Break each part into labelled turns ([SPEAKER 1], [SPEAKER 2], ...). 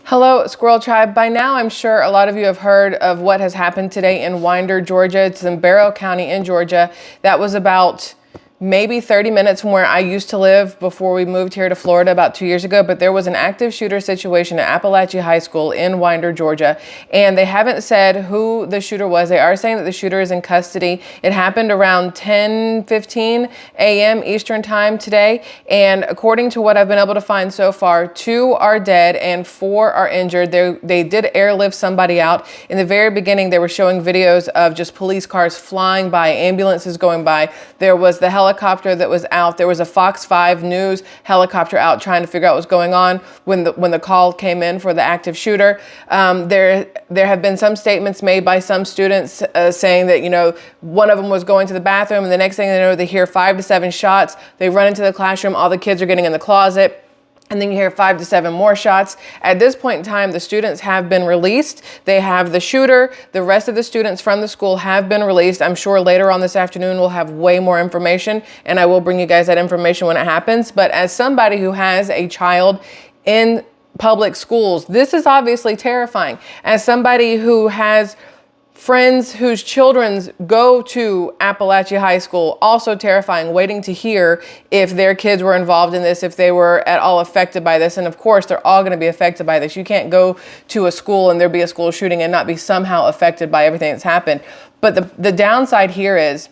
[SPEAKER 1] Hello, Squirrel Tribe. By now, I'm sure a lot of you have heard of what has happened today in Winder, Georgia. It's in Barrow County in Georgia. That was about maybe 30 minutes from where I used to live before we moved here to Florida about 2 years ago. But there was an active shooter situation at Appalachee High School in Winder, Georgia. And they haven't said who the shooter was. They are saying that the shooter is in custody. It happened around 10:15 a.m. Eastern time today. And according to what I've been able to find so far, 2 are dead and 4 are injured. They did airlift somebody out. In the very beginning, they were showing videos of just police cars flying by, ambulances going by. There was the helicopter that was out. There was a Fox 5 News helicopter out trying to figure out what's going on when the call came in for the active shooter. There have been some statements made by some students saying that, one of them was going to the bathroom and the next thing they know, they hear 5 to 7 shots. They run into the classroom. All the kids are getting in the closet. And then you hear 5 to 7 more shots. At this point in time, the students have been released. They have the shooter. The rest of the students from the school have been released. I'm sure later on this afternoon, we'll have way more information, and I will bring you guys that information when it happens. But as somebody who has a child in public schools, this is obviously terrifying. As somebody who has friends whose children go to Appalachee High School, also terrifying, waiting to hear if their kids were involved in this, if they were at all affected by this. And of course, they're all going to be affected by this. You can't go to a school and there be a school shooting and not be somehow affected by everything that's happened. But the downside here is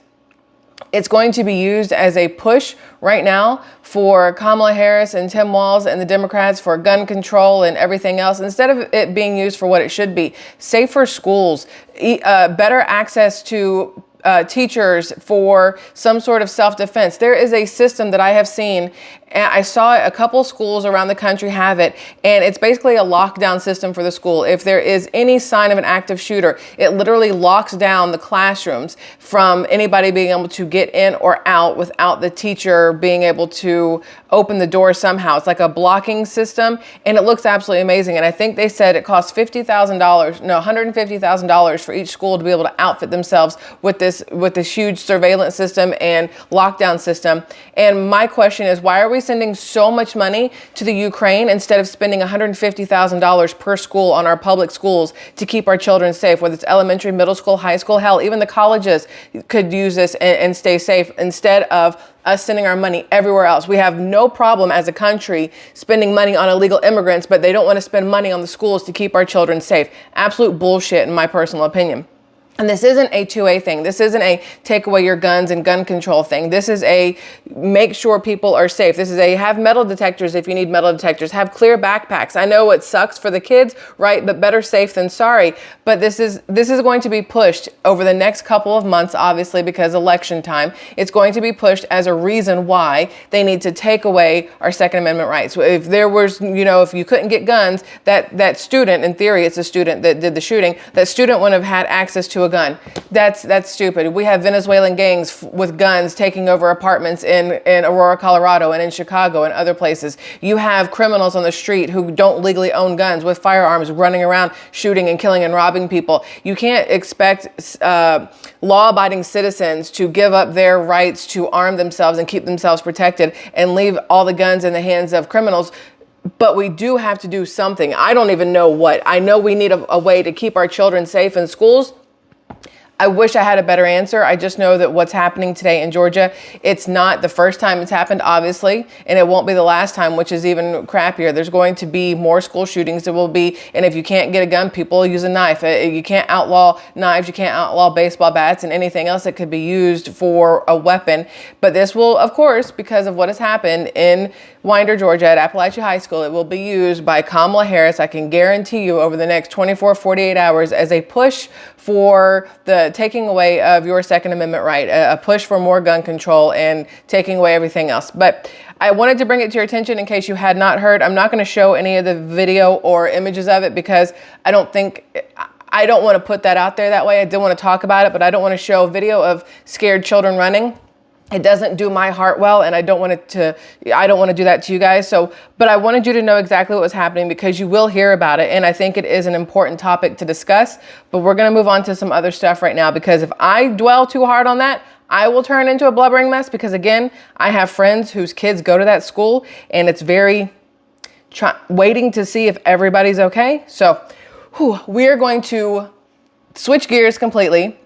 [SPEAKER 1] it's going to be used as a push right now for Kamala Harris and Tim Walz and the Democrats for gun control and everything else, instead of it being used for what it should be: safer schools, better access to teachers for some sort of self-defense. There is a system that I have seen, and I saw a couple schools around the country have it, and it's basically a lockdown system for the school. If there is any sign of an active shooter, it literally locks down the classrooms from anybody being able to get in or out without the teacher being able to open the door somehow. It's like a blocking system, and it looks absolutely amazing. And I think they said it costs $150,000 for each school to be able to outfit themselves with this huge surveillance system and lockdown system. And my question is, why are we sending so much money to the Ukraine instead of spending $150,000 per school on our public schools to keep our children safe, whether it's elementary, middle school, high school, hell, even the colleges could use this and stay safe, instead of us sending our money everywhere else. We have no problem as a country spending money on illegal immigrants, but they don't want to spend money on the schools to keep our children safe. Absolute bullshit, in my personal opinion. And this isn't a 2A thing. This isn't a take away your guns and gun control thing. This is a make sure people are safe. This is a have metal detectors if you need metal detectors. Have clear backpacks. I know it sucks for the kids, right? But better safe than sorry. But this is going to be pushed over the next couple of months, obviously, because election time. It's going to be pushed as a reason why they need to take away our Second Amendment rights. If there was, if you couldn't get guns, that student, in theory, it's a student that did the shooting, that student wouldn't have had access to a gun. That's stupid. We have Venezuelan gangs with guns taking over apartments in Aurora, Colorado, and in Chicago and other places. You have criminals on the street who don't legally own guns with firearms running around shooting and killing and robbing people. You can't expect law-abiding citizens to give up their rights to arm themselves and keep themselves protected and leave all the guns in the hands of criminals. But we do have to do something. I don't even know what. I know we need a way to keep our children safe in schools. I wish I had a better answer. I just know that what's happening today in Georgia, it's not the first time it's happened, obviously, and it won't be the last time, which is even crappier. There's going to be more school shootings. There will be, and if you can't get a gun, people use a knife. You can't outlaw knives. You can't outlaw baseball bats and anything else that could be used for a weapon. But this will, of course, because of what has happened in Winder, Georgia at Appalachee High School, it will be used by Kamala Harris, I can guarantee you, over the next 24, 48 hours as a push for the taking away of your Second Amendment right, a push for more gun control and taking away everything else. But I wanted to bring it to your attention in case you had not heard. I'm not going to show any of the video or images of it because I don't want to put that out there that way. I did want to talk about it, but I don't want to show video of scared children running. It doesn't do my heart well, and I don't want to do that to you guys. But I wanted you to know exactly what was happening because you will hear about it, and I think it is an important topic to discuss. But we're going to move on to some other stuff right now because if I dwell too hard on that, I will turn into a blubbering mess because, again, I have friends whose kids go to that school, and it's very waiting to see if everybody's okay. So we are going to switch gears completely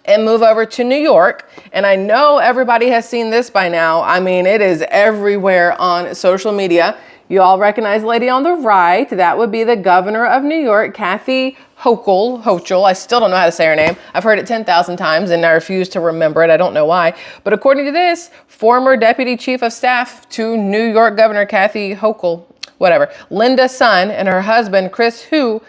[SPEAKER 1] and move over to New York. And I know everybody has seen this by now. I mean, it is everywhere on social media. You all recognize the lady on the right. That would be the governor of New York, Kathy Hochul. I still don't know how to say her name. I've heard it 10,000 times and I refuse to remember it. I don't know why. But according to this, former deputy chief of staff to New York Governor Kathy Hochul, Linda Sun and her husband, Chris Hu,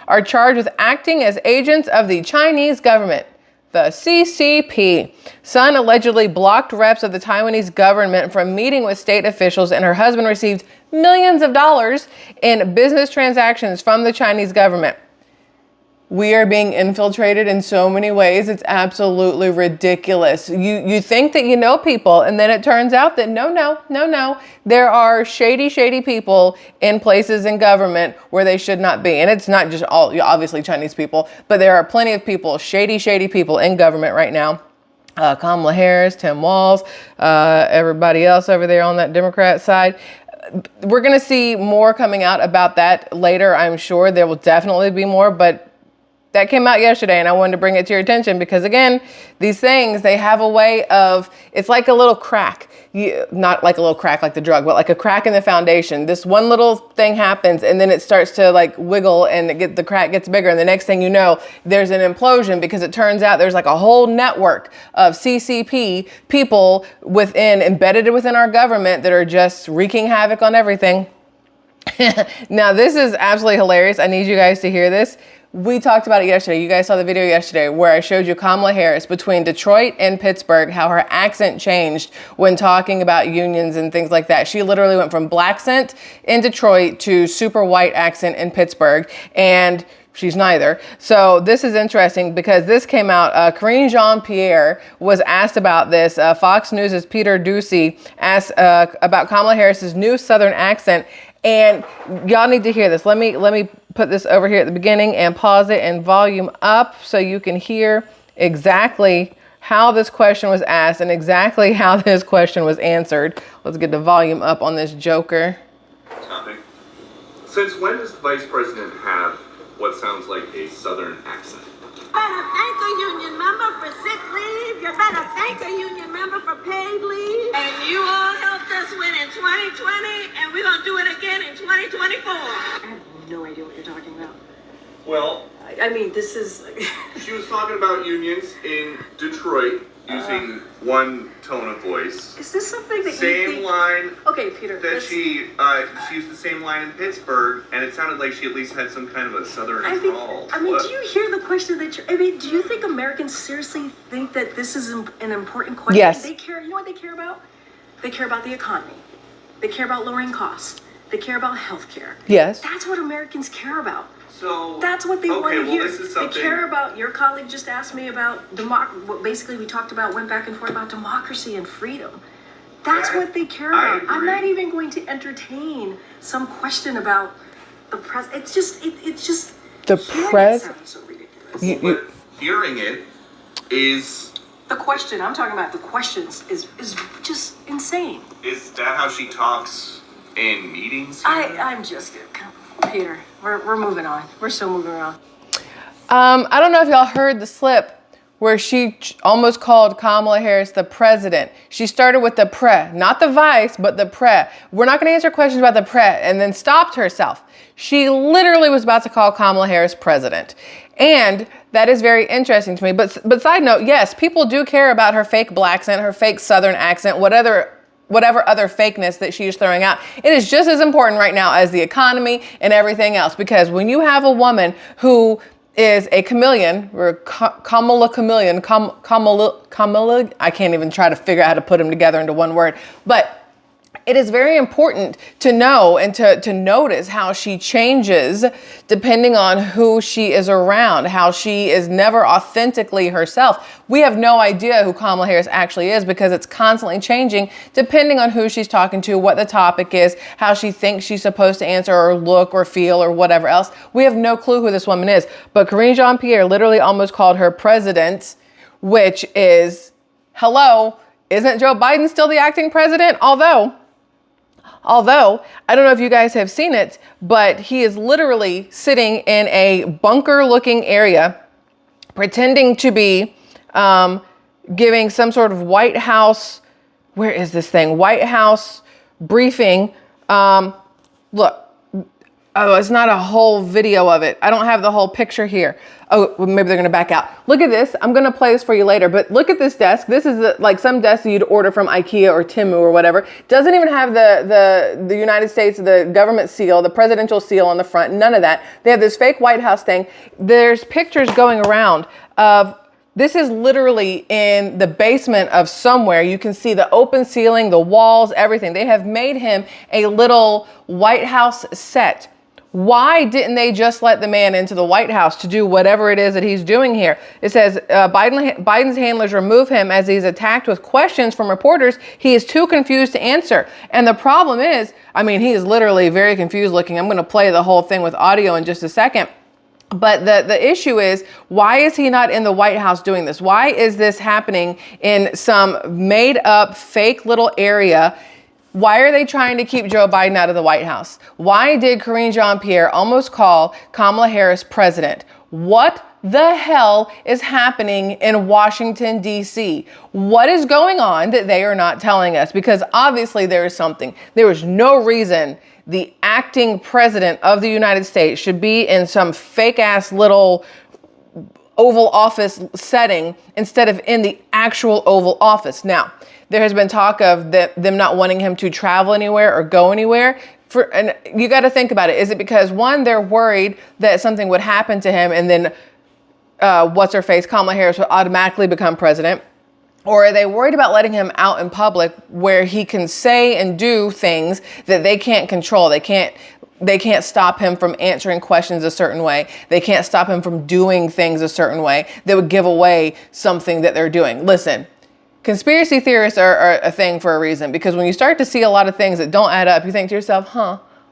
[SPEAKER 1] are charged with acting as agents of the Chinese government, the CCP. Sun allegedly blocked reps of the Taiwanese government from meeting with state officials, and her husband received millions of dollars in business transactions from the Chinese government. We are being infiltrated in so many ways. It's absolutely ridiculous. You think that you know people, and then it turns out that no. There are shady people in places in government where they should not be. And it's not just all, obviously, Chinese people, but there are plenty of people, shady people in government right now. Kamala Harris, Tim Walz, everybody else over there on that Democrat side. We're going to see more coming out about that later, I'm sure. There will definitely be more, but that came out yesterday and I wanted to bring it to your attention because, again, these things, they have a way of, it's like a little crack. Not like a little crack like the drug, but like a crack in the foundation. This one little thing happens and then it starts to like wiggle and the crack gets bigger. And the next thing you know, there's an implosion because it turns out there's like a whole network of CCP people embedded within our government that are just wreaking havoc on everything. Now, this is absolutely hilarious. I need you guys to hear this. We talked about it yesterday. You guys saw the video yesterday where I showed you Kamala Harris between Detroit and Pittsburgh, how her accent changed when talking about unions and things like that. She literally went from black accent in Detroit to super white accent in Pittsburgh, and she's neither. So this is interesting because this came out. Karine Jean-Pierre was asked about this. Fox News' Peter Doocy asked about Kamala Harris's new Southern accent. And y'all need to hear this. Let me put this over here at the beginning and pause it and volume up so you can hear exactly how this question was asked and exactly how this question was answered. Let's get the volume up on this joker.
[SPEAKER 2] Topic. Since when does the vice president have what sounds like a Southern accent?
[SPEAKER 3] You better thank a union member for sick leave. You better thank a union member for paid leave. And you all helped us win in 2020, and we're going to do it again in 2024.
[SPEAKER 4] I have no idea what you're talking about.
[SPEAKER 2] Well,
[SPEAKER 4] I mean, this is...
[SPEAKER 2] she was talking about unions in Detroit using one tone of voice.
[SPEAKER 4] Is this something that
[SPEAKER 2] same
[SPEAKER 4] you think...
[SPEAKER 2] line
[SPEAKER 4] Okay, Peter.
[SPEAKER 2] that she used the same line in Pittsburgh, and it sounded like she at least had some kind of a Southern drawl.
[SPEAKER 4] I mean, do you hear the question that you're... I mean, do you think Americans seriously think that this is an important question?
[SPEAKER 1] Yes.
[SPEAKER 4] They care... You know what they care about? They care about the economy. They care about lowering costs. They care about healthcare.
[SPEAKER 1] Yes.
[SPEAKER 4] That's what Americans care about.
[SPEAKER 2] So
[SPEAKER 4] that's what they want to hear.
[SPEAKER 2] This is something...
[SPEAKER 4] They care about, your colleague just asked me about, what basically we talked about, went back and forth about democracy and freedom. That's what they care about. I'm not even going to entertain some question about the press. It's just
[SPEAKER 1] the press.
[SPEAKER 4] Sounds so ridiculous.
[SPEAKER 2] Hearing it is...
[SPEAKER 4] The question, I'm talking about the questions, is just insane.
[SPEAKER 2] Is that how she talks in meetings?
[SPEAKER 4] I'm just kidding. Peter, we're moving on. We're still moving on.
[SPEAKER 1] I don't know if y'all heard the slip where she almost called Kamala Harris the president. She started with the pre, not the vice, but the pre. We're not going to answer questions about the pre, and then stopped herself. She literally was about to call Kamala Harris president. And that is very interesting to me. But side note, yes, people do care about her fake black accent, her fake Southern accent, whatever other fakeness that she is throwing out. It is just as important right now as the economy and everything else, because when you have a woman who is a chameleon, or Kamala chameleon, Kamala, I can't even try to figure out how to put them together into one word, but it is very important to know and to notice how she changes depending on who she is around, how she is never authentically herself. We have no idea who Kamala Harris actually is because it's constantly changing depending on who she's talking to, what the topic is, how she thinks she's supposed to answer or look or feel or whatever else. We have no clue who this woman is. But Karine Jean-Pierre literally almost called her president, which is, hello, isn't Joe Biden still the acting president? Although, I don't know if you guys have seen it, but he is literally sitting in a bunker looking area, pretending to be giving some sort of White House, where is this thing? White House briefing. Look, oh, it's not a whole video of it. I don't have the whole picture here. Oh, well, maybe they're going to back out. Look at this. I'm going to play this for you later, but look at this desk. This is like some desk that you'd order from IKEA or Temu or whatever. Doesn't even have the United States, the government seal, the presidential seal on the front. None of that. They have this fake White House thing. There's pictures going around of, this is literally in the basement of somewhere. You can see the open ceiling, the walls, everything. They have made him a little White House set. Why didn't they just let the man into the White House to do whatever it is that he's doing here? It says Biden's handlers remove him as he's attacked with questions from reporters. He is too confused to answer. And the problem is, I mean, he is literally very confused looking. I'm going to play the whole thing with audio in just a second. But the issue is, why is he not in the White House doing this? Why is this happening in some made up fake little area? Why are they trying to keep Joe Biden out of the White House? Why did Karine Jean-Pierre almost call Kamala Harris president? What the hell is happening in Washington, D.C.? What is going on that they are not telling us? Because obviously there is something. There is no reason the acting president of the United States should be in some fake ass little Oval Office setting instead of in the actual Oval Office. Now, there has been talk of them not wanting him to travel anywhere or go anywhere. And you got to think about it. Is it because, one, they're worried that something would happen to him and then what's her face, Kamala Harris, would automatically become president? Or are they worried about letting him out in public where he can say and do things that they can't control? They can't stop him from answering questions a certain way. They can't stop him from doing things a certain way that would give away something that they're doing. Listen, conspiracy theorists are a thing for a reason, because when you start to see a lot of things that don't add up, you think to yourself,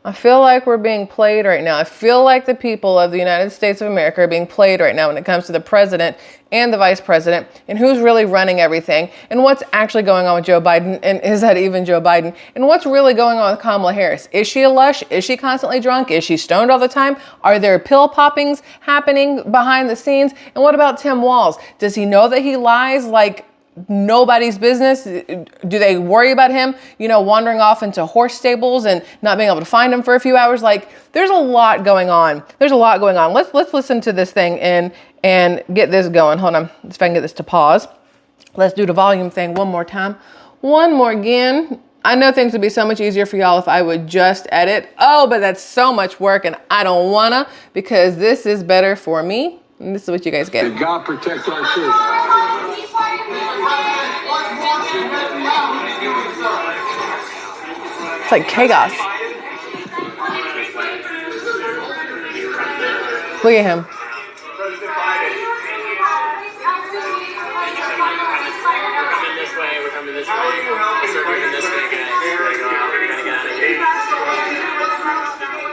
[SPEAKER 1] I feel like we're being played right now. I feel like the people of the United States of America are being played right now when it comes to the president and the vice president and who's really running everything and what's actually going on with Joe Biden, and is that even Joe Biden, and what's really going on with Kamala Harris. Is she a lush? Is she constantly drunk? Is she stoned all the time? Are there pill poppings happening behind the scenes? And what about Tim Walz? Does he know that he lies like nobody's business? Do they worry about him, wandering off into horse stables and not being able to find him for a few hours? Like, there's a lot going on. Let's listen to this thing and get this going. Hold on, if I can get this to pause. Let's do the volume thing one more time. One more again. I know things would be so much easier for y'all if I would just edit. Oh, but that's so much work and I don't wanna, because this is better for me. And this is what you guys get.
[SPEAKER 5] May God protect our troops.
[SPEAKER 1] It's like chaos. Look at him.
[SPEAKER 6] We're coming this way. We're moving this way, guys. We gotta get out of here.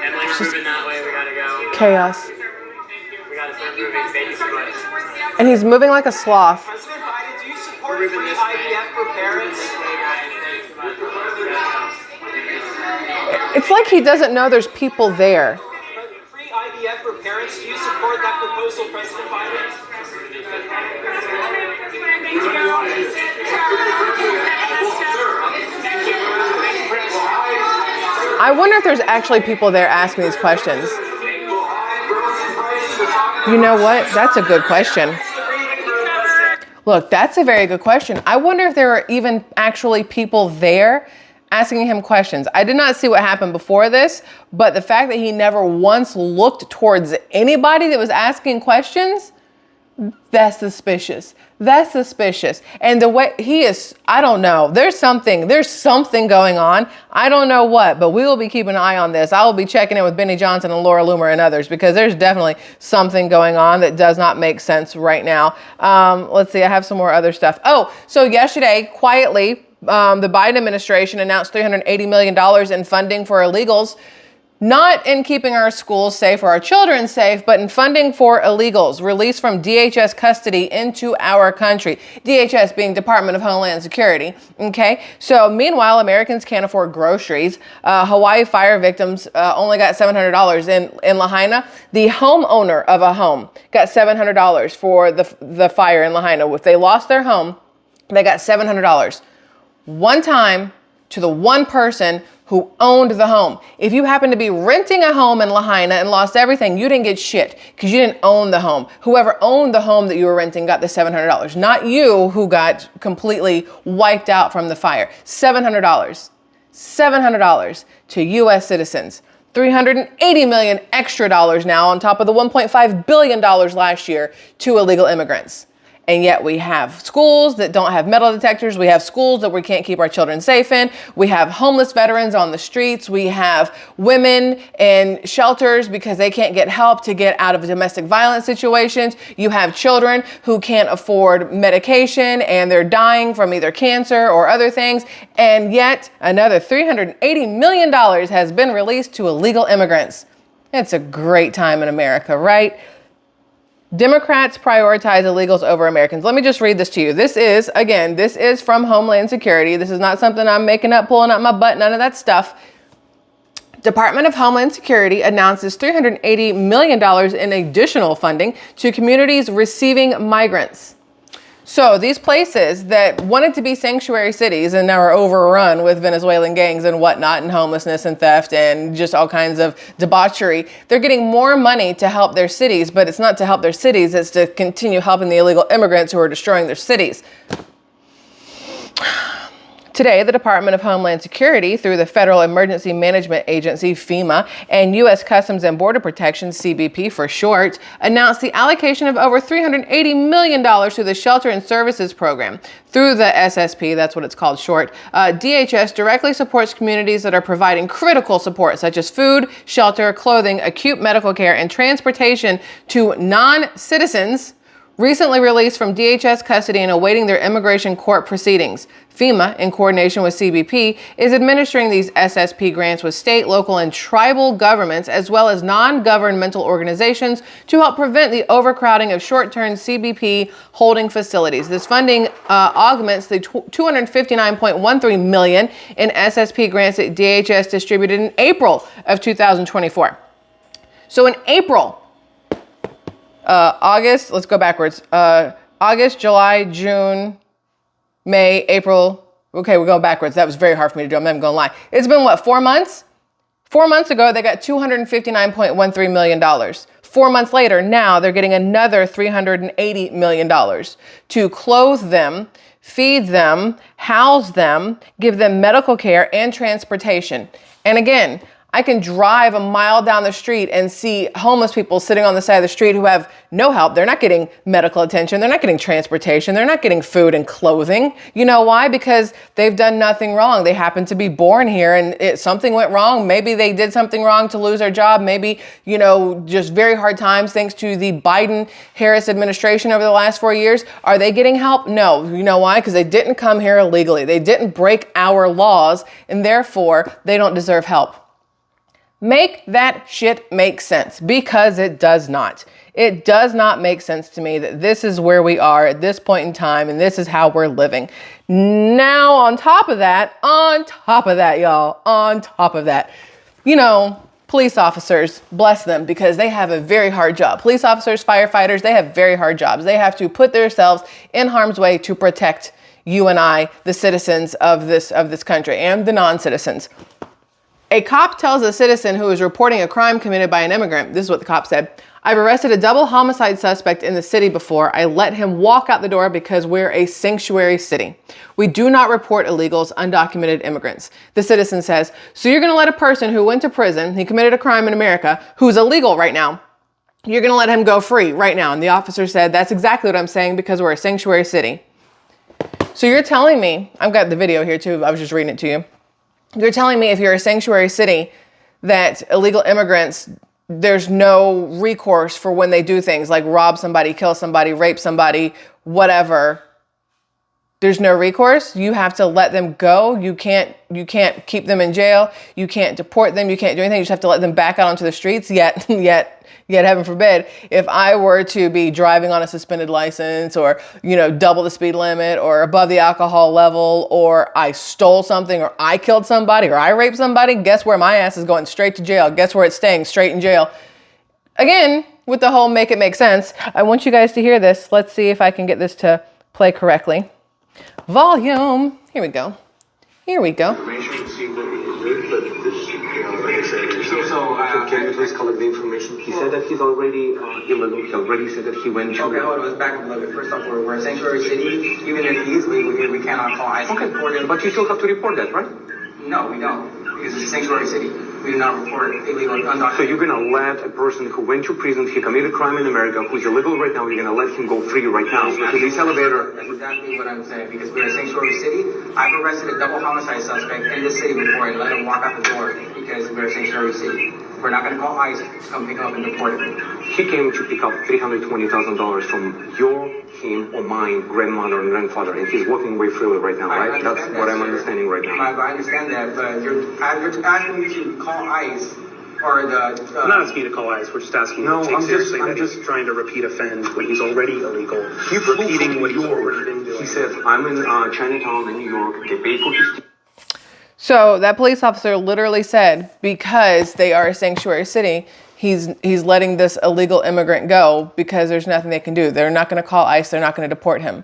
[SPEAKER 6] And like moving that way, we gotta go.
[SPEAKER 1] Chaos.
[SPEAKER 6] We gotta start moving. Thank you so much.
[SPEAKER 1] And he's moving like a sloth.
[SPEAKER 7] President Biden, do you support free IVF for parents?
[SPEAKER 1] It's like he doesn't know there's people there.
[SPEAKER 7] Free IVF for parents, do you support that proposal, President Biden?
[SPEAKER 1] I wonder if there's actually people there asking these questions. You know what? That's a good question. Look, that's a very good question. I wonder if there are even actually people there asking him questions. I did not see what happened before this, but the fact that he never once looked towards anybody that was asking questions, that's suspicious. That's suspicious. And the way he is, I don't know. There's something going on. I don't know what, but we will be keeping an eye on this. I will be checking in with Benny Johnson and Laura Loomer and others, because there's definitely something going on that does not make sense right now. Let's see. I have some more other stuff. Oh, so yesterday, quietly, the Biden administration announced $380 million in funding for illegals. Not in keeping our schools safe or our children safe, but in funding for illegals released from DHS custody into our country. DHS being Department of Homeland Security. Okay. So meanwhile, Americans can't afford groceries. Hawaii fire victims only got $700 in Lahaina. The homeowner of a home got $700 for the fire in Lahaina. If they lost their home, they got $700. One time to the one person who owned the home. If you happen to be renting a home in Lahaina and lost everything, you didn't get shit because you didn't own the home. Whoever owned the home that you were renting got the $700, not you who got completely wiped out from the fire. $700 to U.S. citizens. $380 million extra dollars now on top of the $1.5 billion last year to illegal immigrants. And yet we have schools that don't have metal detectors. We have schools that we can't keep our children safe in. We have homeless veterans on the streets. We have women in shelters because they can't get help to get out of domestic violence situations. You have children who can't afford medication and they're dying from either cancer or other things. And yet another $380 million has been released to illegal immigrants. It's a great time in America, right? Democrats prioritize illegals over Americans. Let me just read this to you. This is from Homeland Security. This is not something I'm making up, pulling out my butt, none of that stuff. Department of Homeland Security announces $380 million in additional funding to communities receiving migrants. So these places that wanted to be sanctuary cities and now are overrun with Venezuelan gangs and whatnot and homelessness and theft and just all kinds of debauchery, they're getting more money to help their cities, but it's not to help their cities, it's to continue helping the illegal immigrants who are destroying their cities. Today, the Department of Homeland Security, through the Federal Emergency Management Agency, FEMA, and U.S. Customs and Border Protection, CBP for short, announced the allocation of over $380 million to the Shelter and Services Program. Through the SSP, that's what it's called short, DHS directly supports communities that are providing critical support, such as food, shelter, clothing, acute medical care, and transportation to non-citizens recently released from DHS custody and awaiting their immigration court proceedings. FEMA, in coordination with CBP, is administering these SSP grants with state, local, and tribal governments, as well as non-governmental organizations, to help prevent the overcrowding of short-term CBP holding facilities. This funding augments the $259.13 million in SSP grants that DHS distributed in April of 2024. So in April, August, let's go backwards. August, July, June, May, April. Okay, we're going backwards. That was very hard for me to do. I'm not even going to lie. It's been what, 4 months? 4 months ago, they got $259.13 million. 4 months later, now they're getting another $380 million to clothe them, feed them, house them, give them medical care and transportation. And again, I can drive a mile down the street and see homeless people sitting on the side of the street who have no help. They're not getting medical attention. They're not getting transportation. They're not getting food and clothing. You know why? Because they've done nothing wrong. They happen to be born here and something went wrong. Maybe they did something wrong to lose their job. Maybe, just very hard times thanks to the Biden-Harris administration over the last 4 years. Are they getting help? No. You know why? Because they didn't come here illegally. They didn't break our laws, and therefore they don't deserve help. Make that shit make sense, because it does not. It does not make sense to me that this is where we are at this point in time and this is how we're living. Now, on top of that, police officers, bless them, because they have a very hard job. Police officers, firefighters, they have very hard jobs. They have to put themselves in harm's way to protect you and I, the citizens of this country, and the non-citizens. A cop tells a citizen who is reporting a crime committed by an immigrant, this is what the cop said: "I've arrested a double homicide suspect in the city before. I let him walk out the door because we're a sanctuary city. We do not report illegals, undocumented immigrants." The citizen says, "So you're going to let a person who went to prison, he committed a crime in America, who's illegal right now, you're going to let him go free right now?" And the officer said, "That's exactly what I'm saying, because we're a sanctuary city." So you're telling me, I've got the video here too, I was just reading it to you. You're telling me if you're a sanctuary city that illegal immigrants, there's no recourse for when they do things like rob somebody, kill somebody, rape somebody, whatever. There's no recourse. You have to let them go. You can't keep them in jail. You can't deport them. You can't do anything. You just have to let them back out onto the streets. Yet, heaven forbid, if I were to be driving on a suspended license or, double the speed limit or above the alcohol level, or I stole something or I killed somebody or I raped somebody, guess where my ass is going? Straight to jail. Guess where it's staying? Straight in jail. Again, with the whole make it make sense, I want you guys to hear this. Let's see if I can get this to play correctly. Volume. Here we go.
[SPEAKER 5] Information, see what he did, but this, like I said, can you please collect the information? He said that he's already illegal. He already said that he went to...
[SPEAKER 8] Okay, hold on, let's back up a little bit. First off, we're a sanctuary city. Even if he is legal here, we cannot call ICE.
[SPEAKER 5] Okay, but you still have to report that, right?
[SPEAKER 8] No, we don't. Because it's a sanctuary city. We do not report illegal undocumented.
[SPEAKER 5] So you're going to let a person who went to prison, he committed a crime in America, who's illegal right now, you're going to let him go free right now to this elevator?
[SPEAKER 8] That's exactly what I'm saying. Because we're a sanctuary city. I've arrested a double homicide suspect in this city before and let him walk out the door because we're a sanctuary city. We're not going to call ICE to come pick him up and deport him.
[SPEAKER 5] He came to pick up $320,000 from him or my grandmother and grandfather, and he's walking away freely right now, right? That's what I'm understanding right now.
[SPEAKER 8] I understand that, but you're asking me to call ICE or the...
[SPEAKER 9] I'm not asking you to call ICE. We're just asking you to take seriously that he's trying to repeat offend when he's already illegal. He's repeating what he's already been doing.
[SPEAKER 5] He said, I'm in Chinatown in New York. They pay for his...
[SPEAKER 1] So that police officer literally said, because they are a sanctuary city, he's letting this illegal immigrant go because there's nothing they can do. They're not going to call ICE. They're not going to deport him.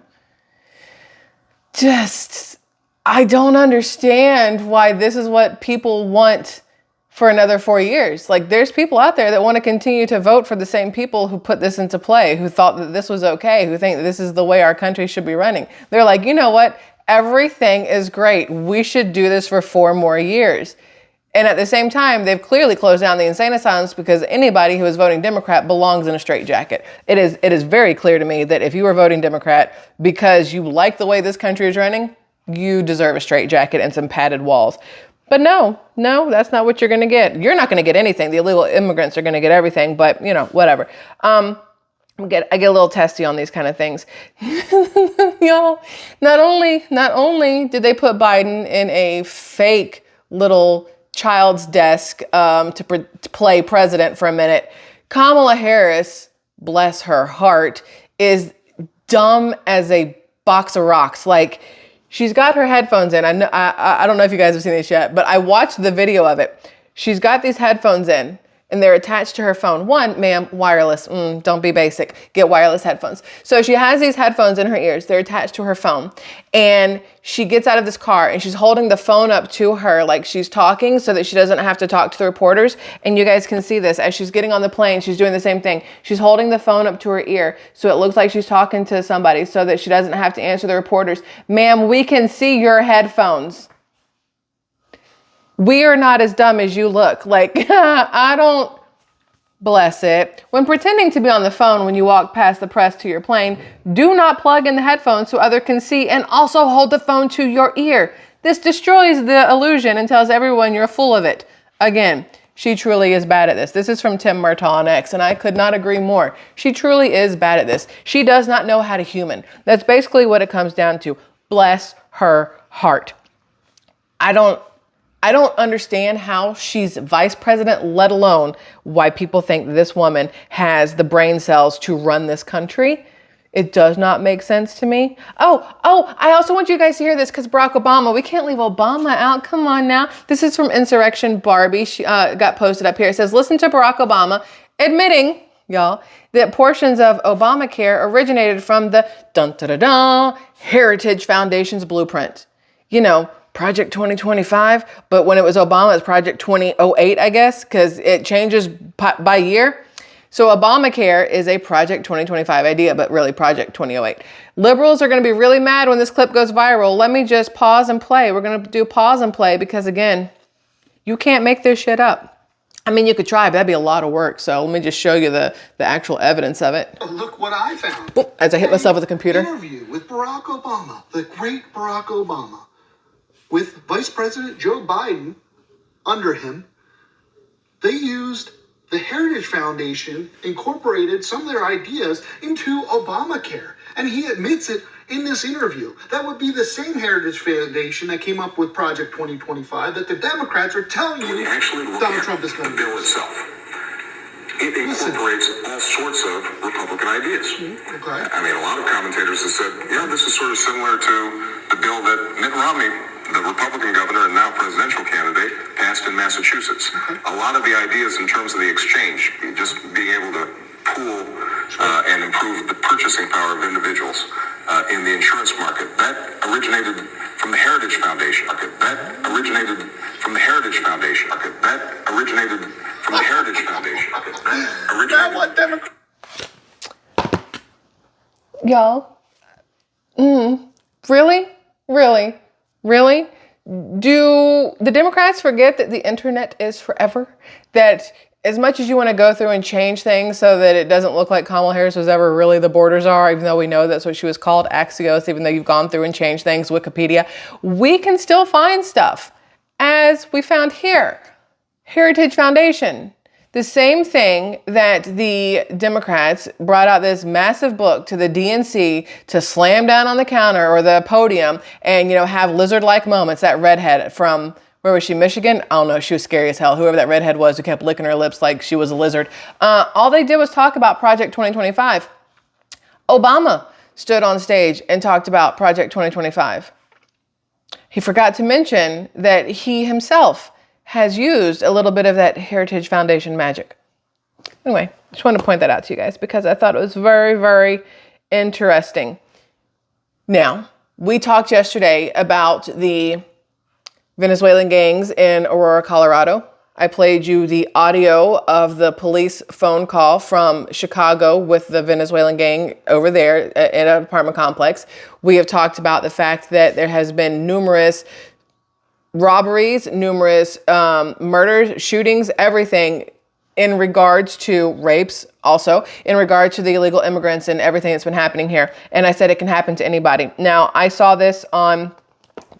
[SPEAKER 1] I don't understand why this is what people want for another 4 years. Like, there's people out there that want to continue to vote for the same people who put this into play, who thought that this was okay, who think that this is the way our country should be running. They're like, you know what? Everything is great. We should do this for 4 more years. And at the same time, they've clearly closed down the insane asylums because anybody who is voting Democrat belongs in a straitjacket. It is very clear to me that if you are voting Democrat because you like the way this country is running, you deserve a straitjacket and some padded walls. But no, that's not what you're going to get. You're not going to get anything. The illegal immigrants are going to get everything, but whatever. I get a little testy on these kind of things. Y'all, not only did they put Biden in a fake little child's desk to play president for a minute, Kamala Harris, bless her heart, is dumb as a box of rocks. Like, she's got her headphones in. I don't know if you guys have seen this yet, but I watched the video of it. She's got these headphones in, and they're attached to her phone. One, ma'am, wireless. Don't be basic. Get wireless headphones. So she has these headphones in her ears. They're attached to her phone. And she gets out of this car, and she's holding the phone up to her like she's talking so that she doesn't have to talk to the reporters. And you guys can see this. As she's getting on the plane, she's doing the same thing. She's holding the phone up to her ear so it looks like she's talking to somebody so that she doesn't have to answer the reporters. Ma'am, we can see your headphones. We are not as dumb as you look. Like, bless it. When pretending to be on the phone when you walk past the press to your plane, do not plug in the headphones so others can see, and also hold the phone to your ear. This destroys the illusion and tells everyone you're full of it. Again, she truly is bad at this. This is from Tim Murtaugh on X, and I could not agree more. She truly is bad at this. She does not know how to human. That's basically what it comes down to. Bless her heart. I don't understand how she's vice president, let alone why people think this woman has the brain cells to run this country. It does not make sense to me. Oh, I also want you guys to hear this because Barack Obama, we can't leave Obama out. Come on now. This is from Insurrection Barbie. She got posted up here. It says, listen to Barack Obama admitting, y'all, that portions of Obamacare originated from the Heritage Foundation's blueprint. Project 2025, but when it was Obama, it's Project 2008, I guess, because it changes by year. So Obamacare is a Project 2025 idea, but really Project 2008. Liberals are going to be really mad when this clip goes viral. Let me just pause and play. We're going to do pause and play because, again, you can't make this shit up. I mean, you could try, but that'd be a lot of work. So let me just show you the actual evidence of it.
[SPEAKER 10] Look what I found.
[SPEAKER 1] Oop, as I hit myself with the computer.
[SPEAKER 10] Interview with Barack Obama, the great Barack Obama, with Vice President Joe Biden under him. They used the Heritage Foundation, incorporated some of their ideas into Obamacare. And he admits it in this interview. That would be the same Heritage Foundation that came up with Project 2025 that the Democrats are telling you Donald Trump is going to
[SPEAKER 11] bill itself. It incorporates all sorts of Republican ideas.
[SPEAKER 10] Okay.
[SPEAKER 11] I mean, a lot of commentators have said, yeah, this is sort of similar to the bill that Mitt Romney, the Republican governor and now presidential candidate, passed in Massachusetts.
[SPEAKER 10] Okay.
[SPEAKER 11] A lot of the ideas in terms of the exchange, just being able to pool and improve the purchasing power of individuals in the insurance market, that originated from the Heritage Foundation. That originated from the Heritage Foundation. That originated from the Heritage Foundation.
[SPEAKER 10] Now what Democrat?
[SPEAKER 1] Y'all, really? Do the Democrats forget that the internet is forever? That as much as you want to go through and change things so that it doesn't look like Kamala Harris was ever really the borders are, even though we know that's what she was called, Axios, even though you've gone through and changed things, Wikipedia, we can still find stuff, as we found here. Heritage Foundation. The same thing that the Democrats brought out this massive book to the DNC to slam down on the counter or the podium and, have lizard-like moments. That redhead from, where was she, Michigan? I don't know. She was scary as hell. Whoever that redhead was who kept licking her lips like she was a lizard. All they did was talk about Project 2025. Obama stood on stage and talked about Project 2025. He forgot to mention that he himself has used a little bit of that Heritage Foundation magic. Anyway, just wanted to point that out to you guys because I thought it was very, very interesting. Now, we talked yesterday about the Venezuelan gangs in Aurora, Colorado. I played you the audio of the police phone call from Chicago with the Venezuelan gang over there in an apartment complex. We have talked about the fact that there has been numerous robberies, numerous murders, shootings, everything in regards to rapes, also in regards to the illegal immigrants and everything that's been happening here. And I said it can happen to anybody. Now, I saw this on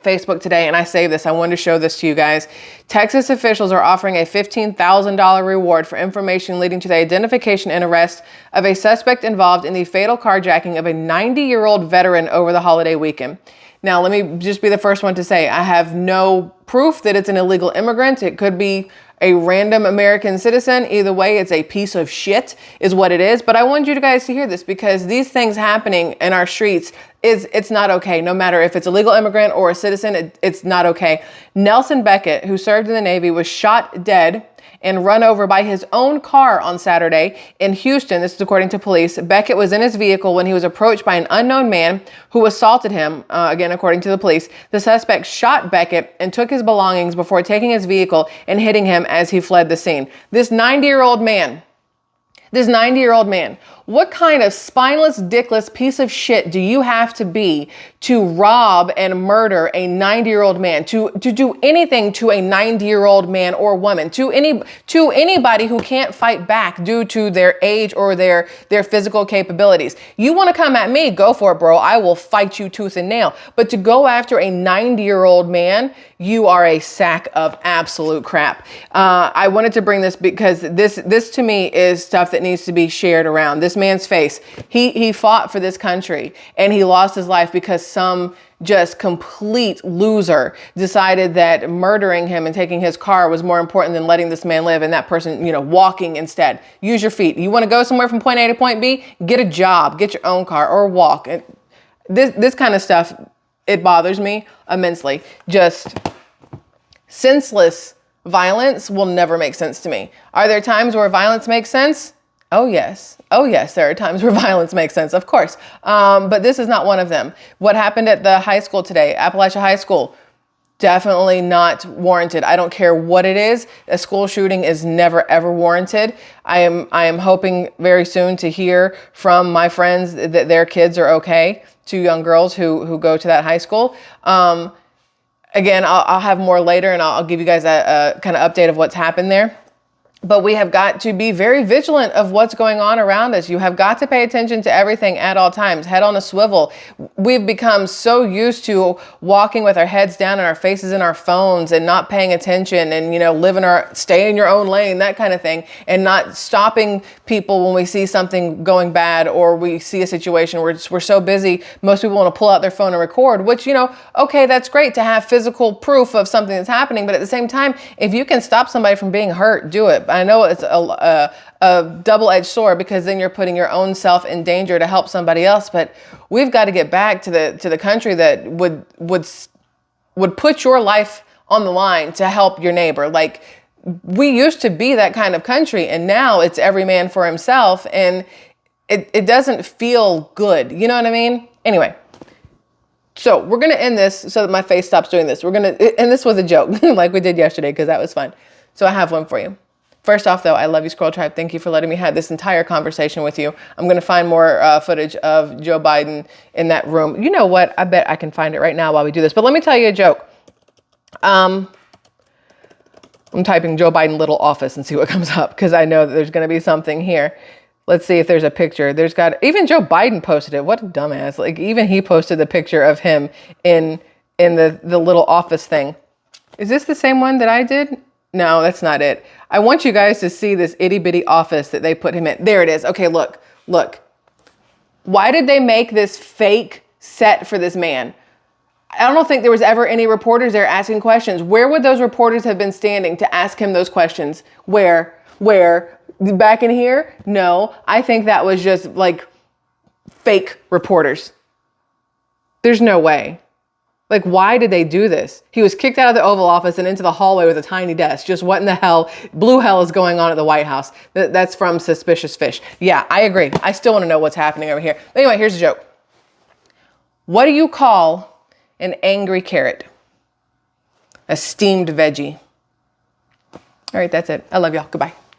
[SPEAKER 1] Facebook today and I saved this. I wanted to show this to you guys. Texas officials are offering a $15,000 reward for information leading to the identification and arrest of a suspect involved in the fatal carjacking of a 90-year-old veteran over the holiday weekend. Now, let me just be the first one to say, I have no proof that it's an illegal immigrant. It could be a random American citizen. Either way, it's a piece of shit is what it is. But I want you guys to hear this because these things happening in our streets, it's not okay. No matter if it's a legal immigrant or a citizen, it's not okay. Nelson Beckett, who served in the Navy, was shot dead and run over by his own car on Saturday in Houston. This is according to police. Beckett was in his vehicle when he was approached by an unknown man who assaulted him, again, according to the police. The suspect shot Beckett and took his belongings before taking his vehicle and hitting him as he fled the scene. This 90-year-old man, what kind of spineless, dickless piece of shit do you have to be to rob and murder a 90-year-old man, to do anything to a 90-year-old man or woman, to anybody who can't fight back due to their age or their physical capabilities? You want to come at me, go for it, bro. I will fight you tooth and nail. But to go after a 90-year-old man, you are a sack of absolute crap. I wanted to bring this because this to me is stuff that needs to be shared around. This man's face. He fought for this country and he lost his life because some just complete loser decided that murdering him and taking his car was more important than letting this man live, and that person, walking instead. Use your feet. You want to go somewhere from point A to point B? Get a job, get your own car, or walk. This kind of stuff, it bothers me immensely. Just senseless violence will never make sense to me. Are there times where violence makes sense? Oh yes, there are times where violence makes sense, of course. But this is not one of them. What happened at the high school today, Appalachee High School, definitely not warranted. I don't care what it is. A school shooting is never ever warranted. I am hoping very soon to hear from my friends that their kids are okay. 2 young girls who go to that high school. Again, I'll have more later and I'll give you guys a kind of update of what's happened there. But we have got to be very vigilant of what's going on around us. You have got to pay attention to everything at all times, head on a swivel. We've become so used to walking with our heads down and our faces in our phones and not paying attention and, stay in your own lane, that kind of thing, and not stopping people when we see something going bad or we see a situation where we're so busy. Most people want to pull out their phone and record, which, okay, that's great to have physical proof of something that's happening. But at the same time, if you can stop somebody from being hurt, do it. I know it's a double-edged sword because then you're putting your own self in danger to help somebody else. But we've got to get back to the country that would put your life on the line to help your neighbor. Like, we used to be that kind of country, and now it's every man for himself, and it doesn't feel good. You know what I mean? Anyway. So we're going to end this so that my face stops doing this. And this was a joke like we did yesterday because that was fun. So I have one for you. First off, though, I love you, Squirrel Tribe. Thank you for letting me have this entire conversation with you. I'm going to find more footage of Joe Biden in that room. You know what? I bet I can find it right now while we do this. But let me tell you a joke. I'm typing Joe Biden little office and see what comes up because I know that there's going to be something here. Let's see if there's a picture. Even Joe Biden posted it. What a dumbass. Like, even he posted the picture of him in the little office thing. Is this the same one that I did? No, that's not it. I want you guys to see this itty bitty office that they put him in. There it is. Okay, look. Why did they make this fake set for this man? I don't think there was ever any reporters there asking questions. Where would those reporters have been standing to ask him those questions? Where? Back in here? No, I think that was just like fake reporters. There's no way. Like, why did they do this? He was kicked out of the Oval Office and into the hallway with a tiny desk. Just what in the hell, blue hell is going on at the White House? That's from Suspicious Fish. Yeah, I agree. I still want to know what's happening over here. Anyway, here's a joke. What do you call an angry carrot? A steamed veggie. All right, that's it. I love y'all. Goodbye.